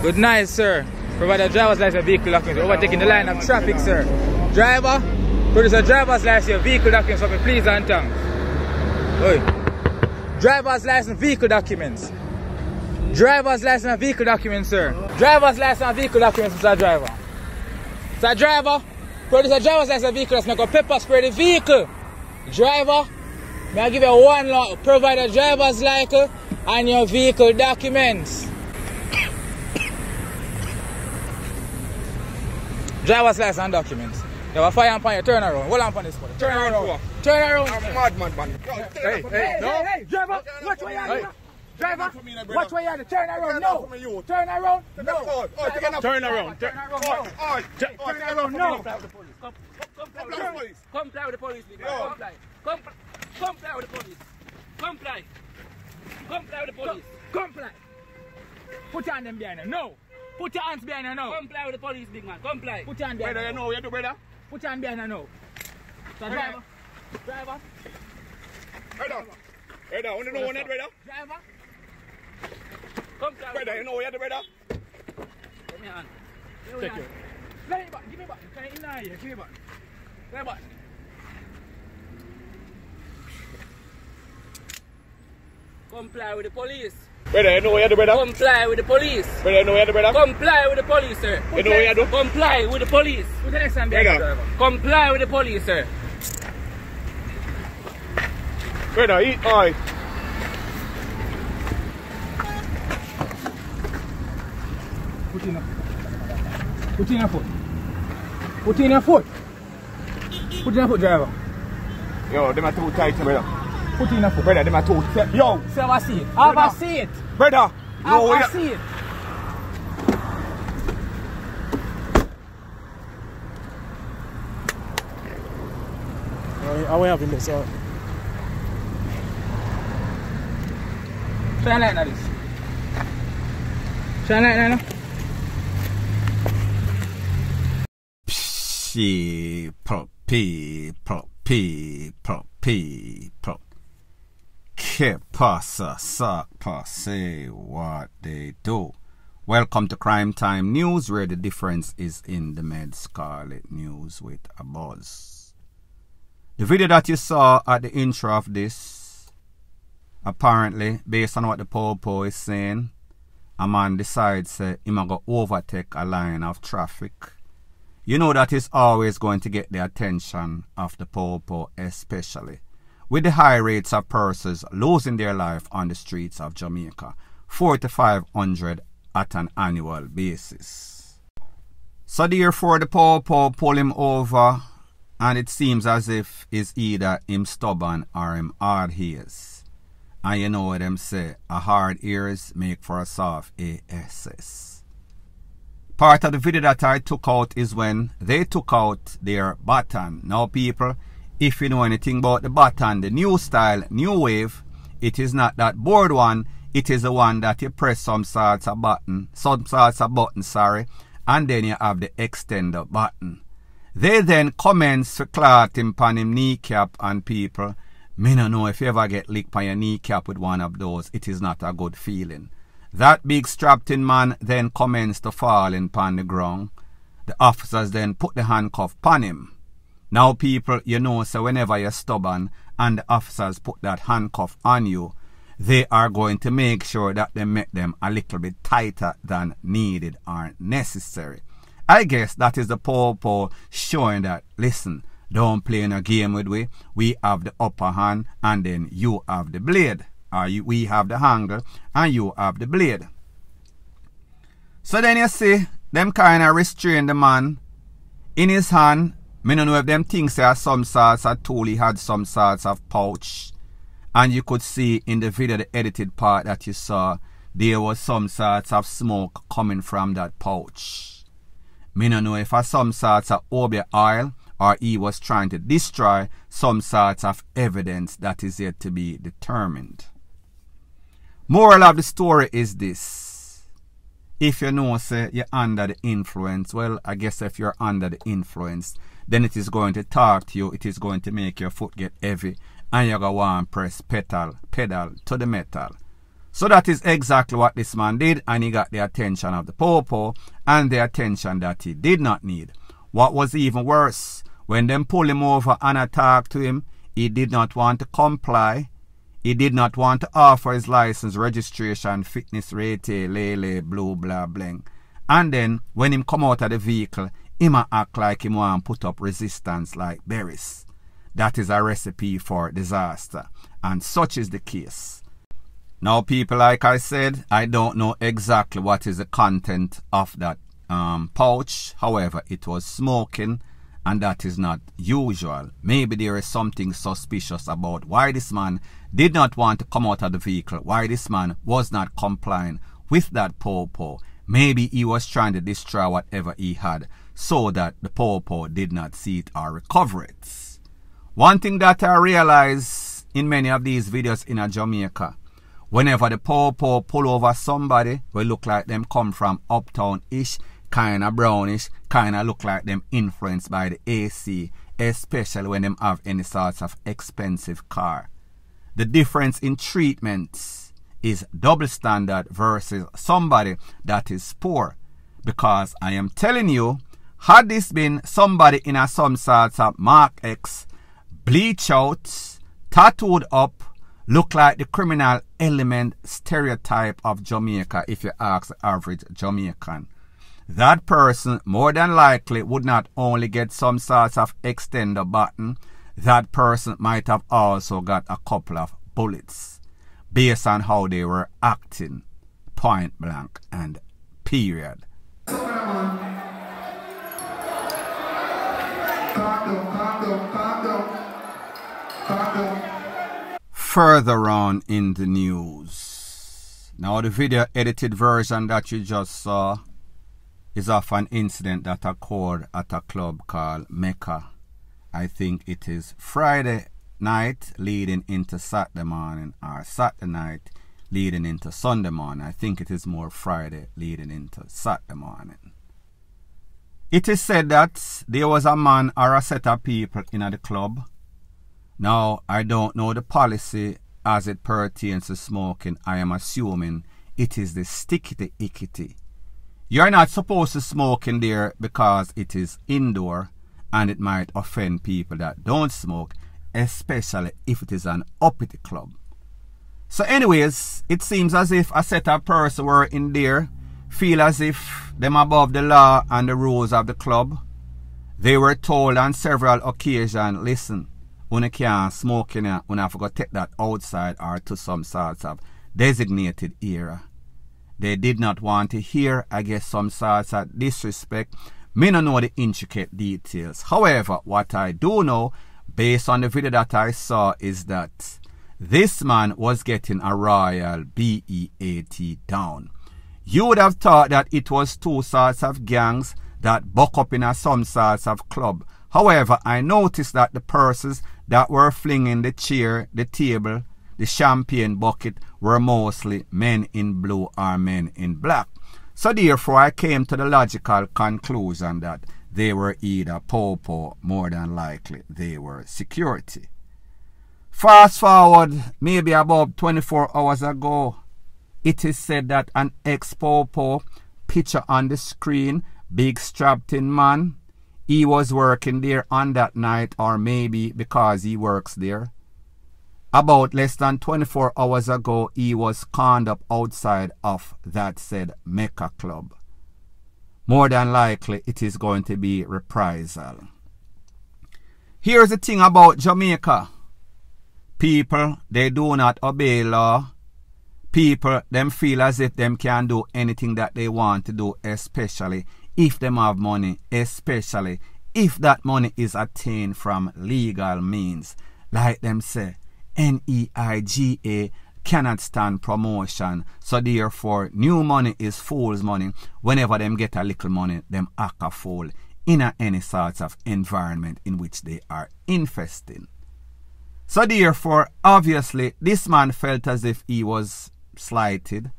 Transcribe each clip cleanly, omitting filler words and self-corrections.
Good night, sir. Provide a driver's license, vehicle documents. Overtaking the line of traffic, sir. Driver, produce a driver's license, vehicle documents for me, please and thanks. Oi. Driver's license, vehicle documents. Driver's license and vehicle documents, sir. Driver's license and vehicle documents, Mr. Driver. Mr. Driver, produce a driver's license and vehicle documents. Make a pepper spray the vehicle. Driver, may I give you one law. Provide a driver's license and your vehicle documents. Driver's license and documents. You have a fire on you, turn around. Hold on this one. Turn around. Turn around. I'm mad, man. Hey, driver, watch where you are. Driver, watch where you are. Turn around. No. Turn around. No. Turn around. Turn around. No. Comply with the police. Comply with the police. Comply with the police. Comply. Put your hand them behind you. No. Put your hands behind you now. Comply with the police, big man. Comply. Put your hand behind you. Brother, you do, brother? Put your hand behind you now. So driver. Brother, you know what, brother? Driver. Comply. Brother, you know what, brother? Give me your hand. Take you. Let me back. Give me back. Give me back. Let me back. Comply with the police. Brother, you know what you do, brother? Comply with the police. Brother, you know what you do, brother? Comply with the police, sir. You know what you do? Comply with the police. Put the next hand behind you, driver. Comply with the police, sir. Brother, eat eye. Put in your foot. Put in your foot. Put in your foot, driver. Yo, them are too tight, brother. Put in your foot. Brother, them are too tight. Yo. See have a seat. Have a seat. Brother. Have a seat. I will have him this. Shine light now this. Shine light now. People. Que pasa, sapa, say what they do. Welcome to Crime Time News, where the difference is in the Med Scarlet News with a buzz. The video that you saw at the intro of this, apparently, based on what the po is saying, a man decides him to go overtake a line of traffic. You know that is always going to get the attention of the po especially with the high rates of persons losing their life on the streets of Jamaica, 4,500 at an annual basis. So therefore the po pull him over, and it seems as if it's either him stubborn or him hard ears. And you know what them say, a hard ears make for a soft ass. Part of the video that I took out is when they took out their baton. Now people, if you know anything about the baton, the new style, new wave, it is not that board one, it is the one that you press some sorts of button, and then you have the extender button. They then commence to clot him on him kneecap, and people, me no know if you ever get licked on your kneecap with one of those, it is not a good feeling. That big strapped in man then commenced to fall upon the ground. The officers then put the handcuff upon him. Now people, you know, so whenever you're stubborn and the officers put that handcuff on you, they are going to make sure that they make them a little bit tighter than needed or necessary. I guess that is the po showing that, listen, don't play no game with we have the upper hand and then you have the blade. We have the handle and you have the blade. So then you see, them kind of restrain the man in his hand. Me don't know if them things are some sorts of tool, he had some sorts of pouch. And you could see in the video, the edited part that you saw, there was some sorts of smoke coming from that pouch. Me don't know if it's some sorts of obeah oil or he was trying to destroy some sorts of evidence that is yet to be determined. Moral of the story is this. If you know, say, you're under the influence, well, I guess if you're under the influence, then it is going to talk to you, it is going to make your foot get heavy, and you're going to want to press pedal to the metal. So that is exactly what this man did, and he got the attention of the popo and the attention that he did not need. What was even worse, when them pull him over and attack to him, he did not want to comply. He did not want to offer his license, registration, fitness rate, lele, blue, blah, bling. And then, when him come out of the vehicle, him act like him want to put up resistance like berries. That is a recipe for disaster. And such is the case. Now, people, like I said, I don't know exactly what is the content of that pouch. However, it was smoking, and that is not usual. Maybe there is something suspicious about why this man did not want to come out of the vehicle, why this man was not complying with that popo. Maybe he was trying to destroy whatever he had so that the popo did not see it or recover it. One thing that I realize in many of these videos in Jamaica, whenever the popo pull over somebody, will look like them come from uptown-ish, kind of brownish, kind of look like them influenced by the AC, especially when them have any sorts of expensive car. The difference in treatment is double standard versus somebody that is poor. Because I am telling you, had this been somebody in a some sorts of Mark X, bleach out, tattooed up, look like the criminal element stereotype of Jamaica if you ask the average Jamaican, that person more than likely would not only get some sort of extender button, that person might have also got a couple of bullets based on how they were acting, point blank and period. Further on in the news. Now the video edited version that you just saw is of an incident that occurred at a club called Mecca. I think it is Friday night leading into Saturday morning, or Saturday night leading into Sunday morning. I think it is more Friday leading into Saturday morning. It is said that there was a man or a set of people in the club. Now, I don't know the policy as it pertains to smoking. I am assuming it is the stickity-ickity. You're not supposed to smoke in there because it is indoor and it might offend people that don't smoke, especially if it is an uppity club. So anyways, it seems as if a set of persons were in there, feel as if them above the law and the rules of the club. They were told on several occasions, listen, when you can't smoke in here, when I forgot to take that outside or to some sorts of designated area. They did not want to hear, I guess, some sorts of disrespect. Me don't know the intricate details. However, what I do know, based on the video that I saw, is that this man was getting a royal BEAT down. You would have thought that it was two sorts of gangs that buck up in some sorts of club. However, I noticed that the persons that were flinging the chair, the table, the champagne bucket were mostly men in blue or men in black. So therefore I came to the logical conclusion that they were either popo, more than likely they were security. Fast forward maybe about 24 hours ago, it is said that an ex-popo picture on the screen, big strapped-in man, he was working there on that night, or maybe because he works there. About less than 24 hours ago, he was conned up outside of that said Mecca club. More than likely, it is going to be reprisal. Here's the thing about Jamaica. People, they do not obey law. People, them feel as if them can do anything that they want to do, especially if them have money, especially if that money is attained from legal means. Like them say, NEIGA cannot stand promotion, so therefore new money is fool's money. Whenever them get a little money, them act a fool in any sort of environment in which they are investing. So therefore, obviously, this man felt as if he was slighted.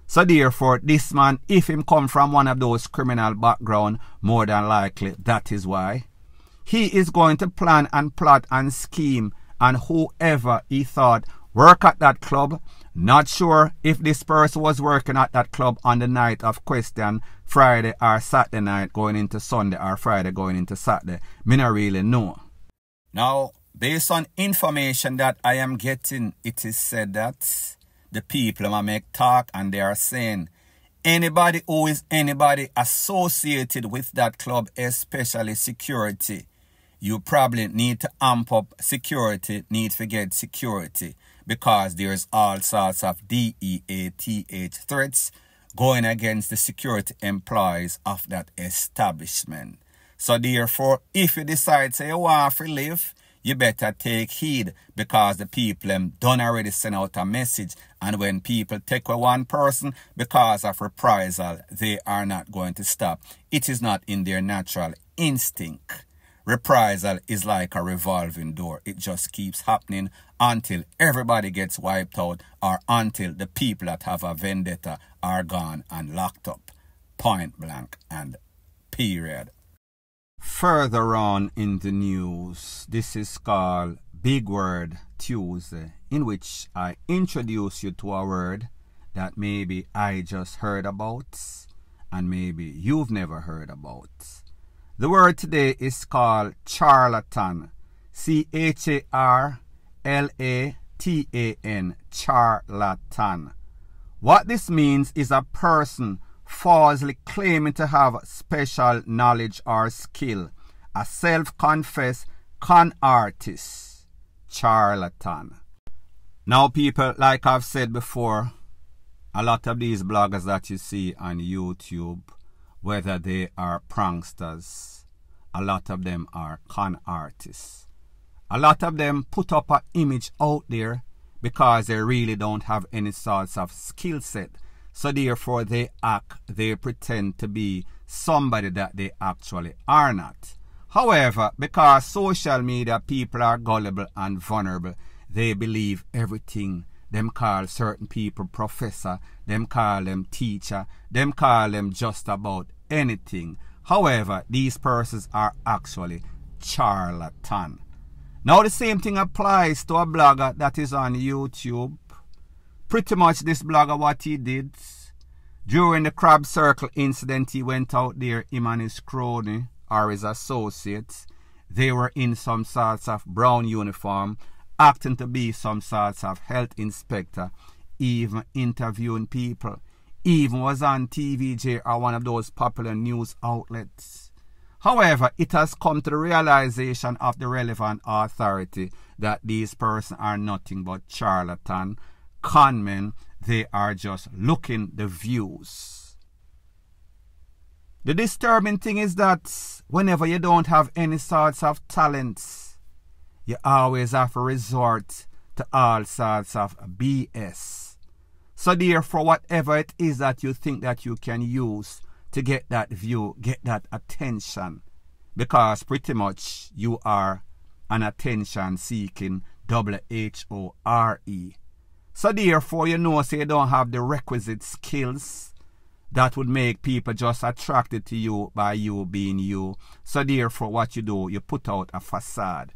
So therefore, this man, if him come from one of those criminal background, more than likely that is why. He is going to plan and plot and scheme, and whoever he thought work at that club, Not sure if this person was working at that club on the night of question, Friday or Saturday night going into Sunday or Friday going into Saturday. Me not really know. Now, based on information that I am getting, it is said that the people will make talk and they are saying anybody who is anybody associated with that club, especially security, you probably need to amp up security, need to get security, because there's all sorts of DEATH threats going against the security employees of that establishment. So therefore, if you decide say you want to live, you better take heed, because the people done already send out a message, and when people take away one person because of reprisal, they are not going to stop. It is not in their natural instinct. Reprisal is like a revolving door. It just keeps happening until everybody gets wiped out, or until the people that have a vendetta are gone and locked up. Point blank and period. Further on in the news, this is called Big Word Tuesday, in which I introduce you to a word that maybe I just heard about and maybe you've never heard about. The word today is called charlatan. C-H-A-R-L-A-T-A-N. Charlatan. What this means is a person falsely claiming to have special knowledge or skill. A self-confessed con artist. Charlatan. Now people, like I've said before, a lot of these bloggers that you see on YouTube, whether they are pranksters, a lot of them are con artists. A lot of them put up an image out there because they really don't have any sorts of skill set. So therefore they pretend to be somebody that they actually are not. However, because social media people are gullible and vulnerable, they believe everything. Them call certain people professor, them call them teacher, them call them just about anything. However, these persons are actually charlatan. Now the same thing applies to a blogger that is on YouTube. Pretty much this blogger, what he did, during the crab circle incident, he went out there, him and his crony or his associates, they were in some sorts of brown uniform, acting to be some sorts of health inspector, even interviewing people, even was on TVJ or one of those popular news outlets. However, it has come to the realization of the relevant authority that these persons are nothing but charlatan, conmen. They are just looking the views. The disturbing thing is that whenever you don't have any sorts of talents, you always have to resort to all sorts of BS. So therefore, whatever it is that you think that you can use to get that view, get that attention, because pretty much you are an attention-seeking W-H-O-R-E. So therefore, you know, say you don't have the requisite skills that would make people just attracted to you by you being you. So therefore, what you do, you put out a facade.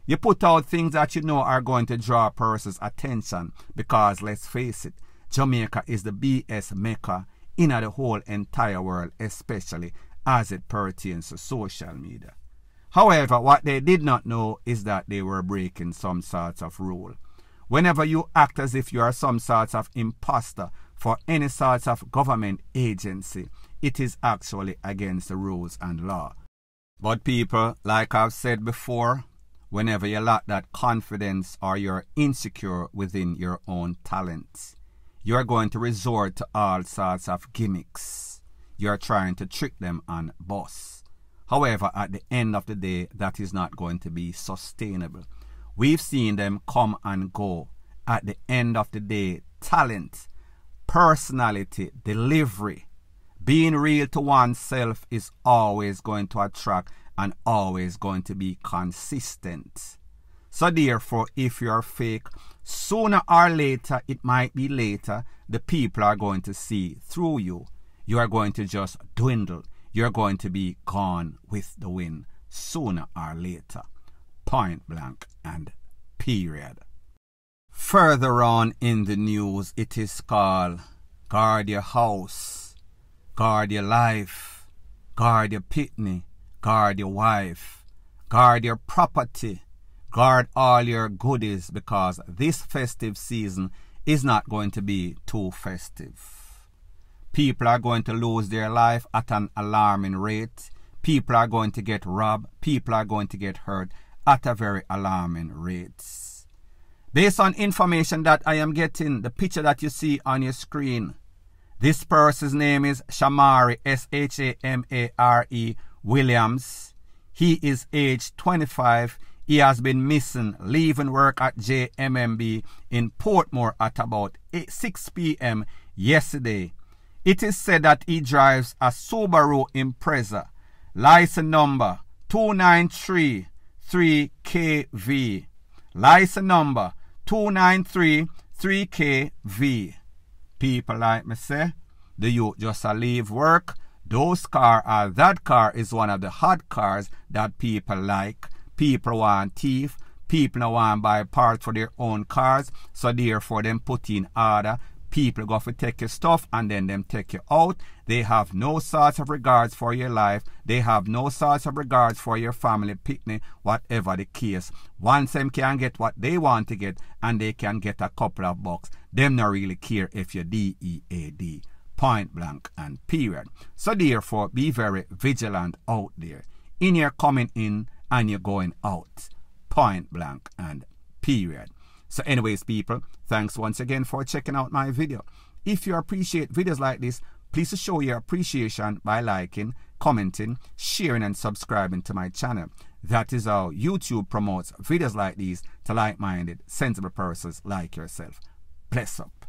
You put out things that you know are going to draw a person's attention, because let's face it, Jamaica is the BS Mecca in the whole entire world, especially as it pertains to social media. However, what they did not know is that they were breaking some sorts of rule. Whenever you act as if you are some sorts of imposter for any sorts of government agency, it is actually against the rules and law. But people, like I've said before, whenever you lack that confidence or you're insecure within your own talents, you're going to resort to all sorts of gimmicks. You're trying to trick them and boss. However, at the end of the day, that is not going to be sustainable. We've seen them come and go. At the end of the day, talent, personality, delivery, being real to oneself is always going to attract and always going to be consistent. So therefore, if you're fake, sooner or later, it might be later, the people are going to see through you. You are going to just dwindle. You're going to be gone with the wind sooner or later. Point blank and period. Further on in the news, it is called guard your house, guard your life, guard your pitney, guard your wife, guard your property, guard all your goodies, because this festive season is not going to be too festive. People are going to lose their life at an alarming rate. People are going to get robbed. People are going to get hurt at a very alarming rate. Based on information that I am getting, the picture that you see on your screen, this person's name is Shamari, S-H-A-M-A-R-E Williams. He is age 25. He has been missing, leaving work at JMMB in Portmore at about 6 p.m. yesterday. It is said that he drives a Subaru Impreza, license number 2933KV. License number 2933KV. People like me say, the youth just leave work. Those car or that car is one of the hot cars that people like. People want thief. People don't want to buy parts for their own cars. So therefore them put in order. People go for take your stuff and then them take you out. They have no sorts of regards for your life. They have no sorts of regards for your family, picnic, whatever the case. Once them can get what they want to get and they can get a couple of bucks, them not really care if you're DEAD. Point blank and period. So therefore be very vigilant out there. In your coming in and you're going out. Point blank and period. So anyways, people, thanks once again for checking out my video. If you appreciate videos like this, please show your appreciation by liking, commenting, sharing and subscribing to my channel. That is how YouTube promotes videos like these to like-minded, sensible persons like yourself. Bless up.